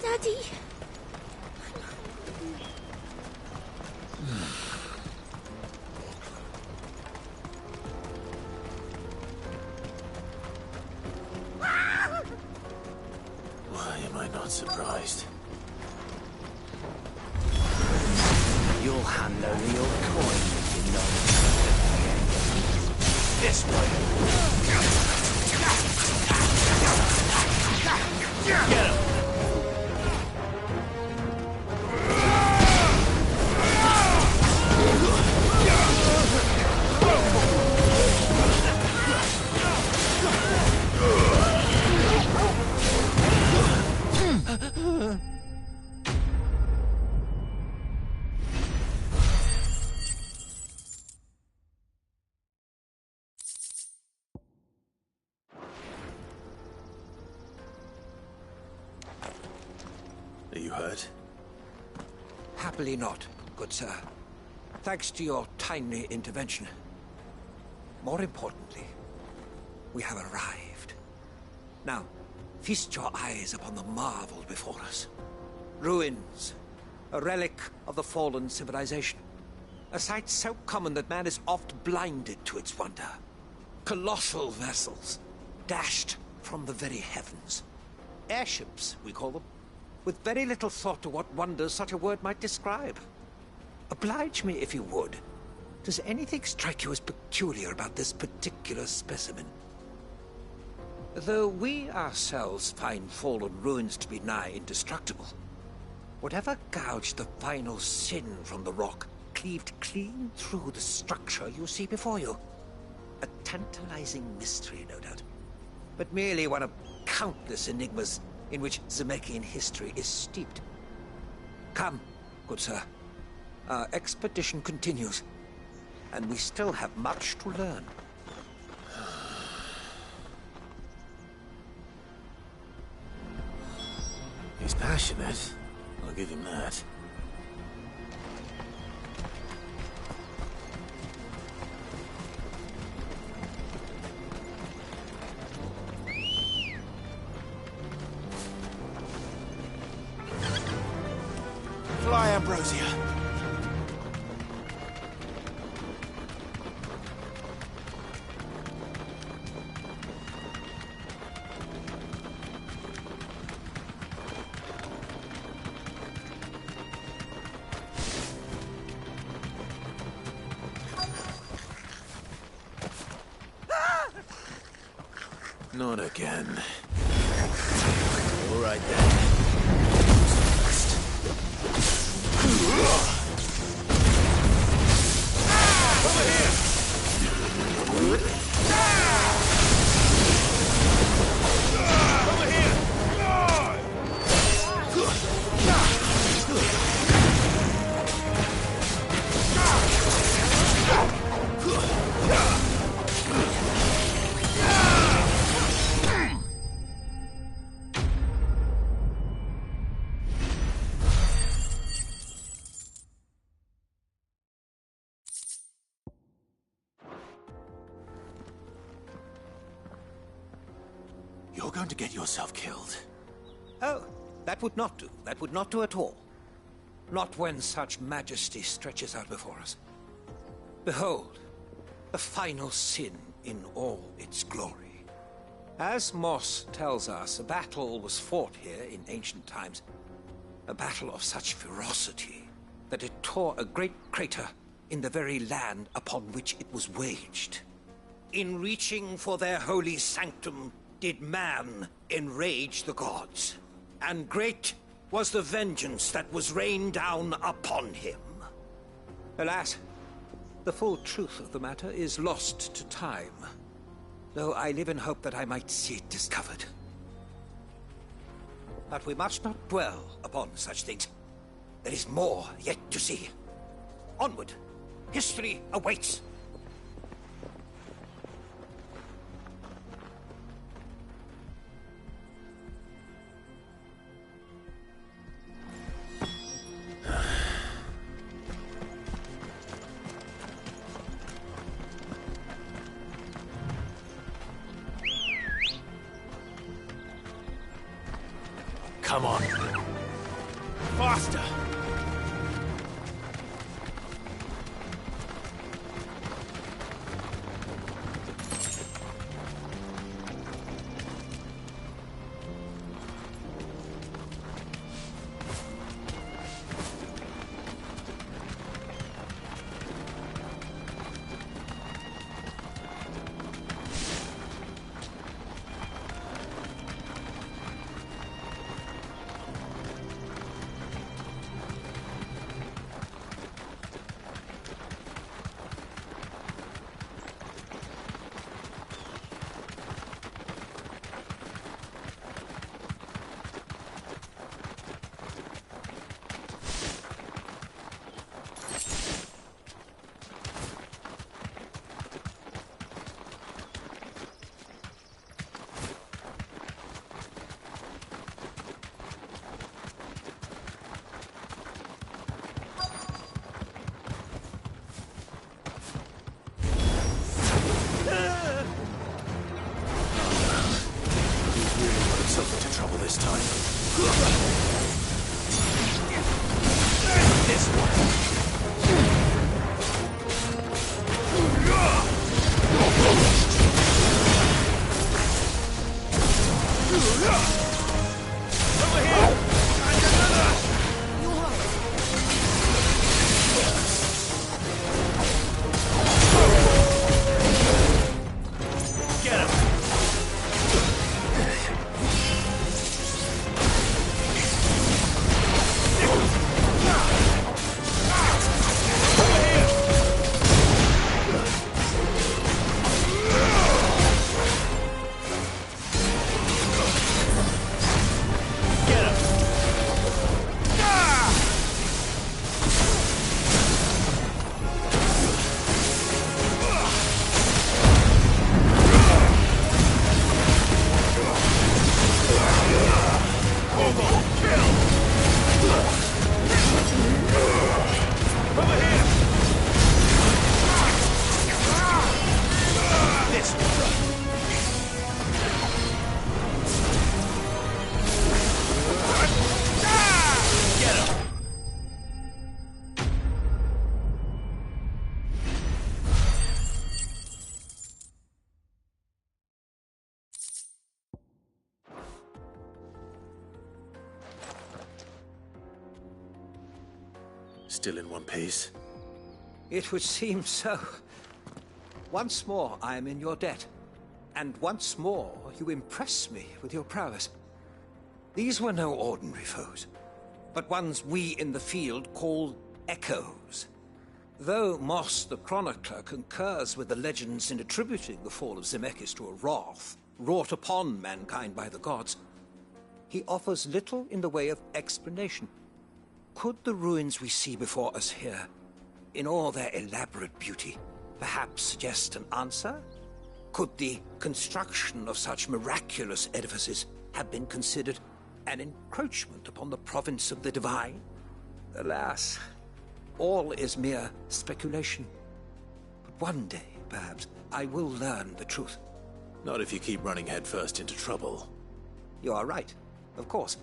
Daddy! Why am I not surprised? You'll hand over your coin if you're not interested. This way. Get him! Are you hurt? Happily not, good sir. Thanks to your timely intervention. More importantly, we have arrived. Now, feast your eyes upon the marvel before us. Ruins, a relic of the fallen civilization. A sight so common that man is oft blinded to its wonder. Colossal vessels, dashed from the very heavens. Airships, we call them, with very little thought to what wonders such a word might describe. Oblige me if you would. Does anything strike you as peculiar about this particular specimen? Though we ourselves find fallen ruins to be nigh indestructible, whatever gouged the final sin from the rock cleaved clean through the structure you see before you. A tantalizing mystery, no doubt, but merely one of countless enigmas in which Zemeckis history is steeped. Come, good sir. Our expedition continues, and we still have much to learn. He's passionate. I'll give him that. Fly, Ambrosia. Not again. All right then. You're going to get yourself killed. Oh, that would not do. That would not do at all. Not when such majesty stretches out before us. Behold, the final sin in all its glory. As Moss tells us, a battle was fought here in ancient times. A battle of such ferocity that it tore a great crater in the very land upon which it was waged. In reaching for their holy sanctum, did man enrage the gods, and great was the vengeance that was rained down upon him. Alas, the full truth of the matter is lost to time, though I live in hope that I might see it discovered. But we must not dwell upon such things. There is more yet to see. Onward! History awaits! Come on. Faster! Still in one piece? It would seem so. Once more I am in your debt. And once more you impress me with your prowess. These were no ordinary foes, but ones we in the field call echoes. Though Moss the Chronicler concurs with the legends in attributing the fall of Zemeckis to a wrath wrought upon mankind by the gods, he offers little in the way of explanation. Could the ruins we see before us here, in all their elaborate beauty, perhaps suggest an answer? Could the construction of such miraculous edifices have been considered an encroachment upon the province of the divine? Alas, all is mere speculation. But one day, perhaps, I will learn the truth. Not if you keep running headfirst into trouble. You are right, of course.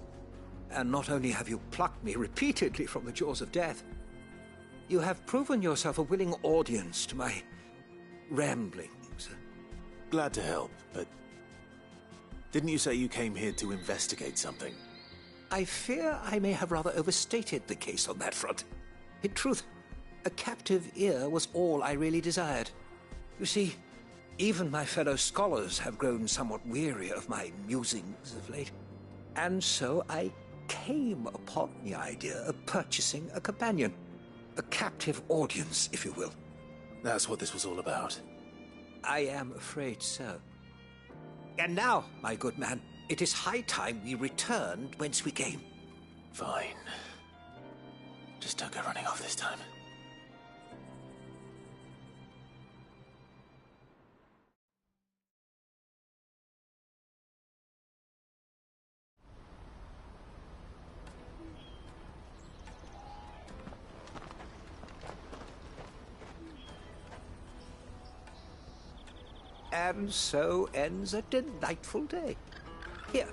And not only have you plucked me repeatedly from the jaws of death, you have proven yourself a willing audience to my ramblings. Glad to help, but didn't you say you came here to investigate something? I fear I may have rather overstated the case on that front. In truth, a captive ear was all I really desired. You see, even my fellow scholars have grown somewhat weary of my musings of late. And so I came upon the idea of purchasing a companion. A captive audience, if you will. That's what this was all about. I am afraid so. And now, my good man, it is high time we returned whence we came. Fine. Just don't go running off this time. And so ends a delightful day. Here,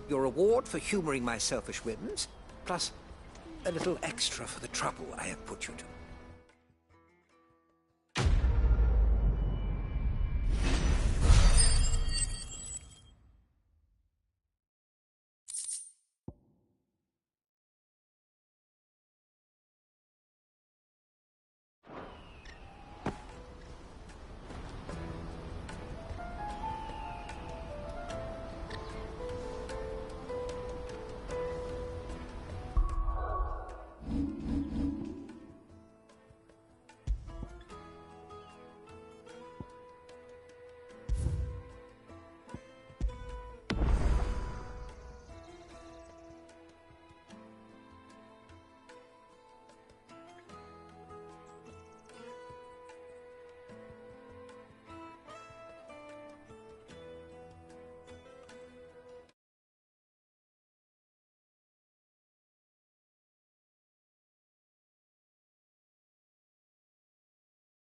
your reward for humoring my selfish whims, plus a little extra for the trouble I have put you to.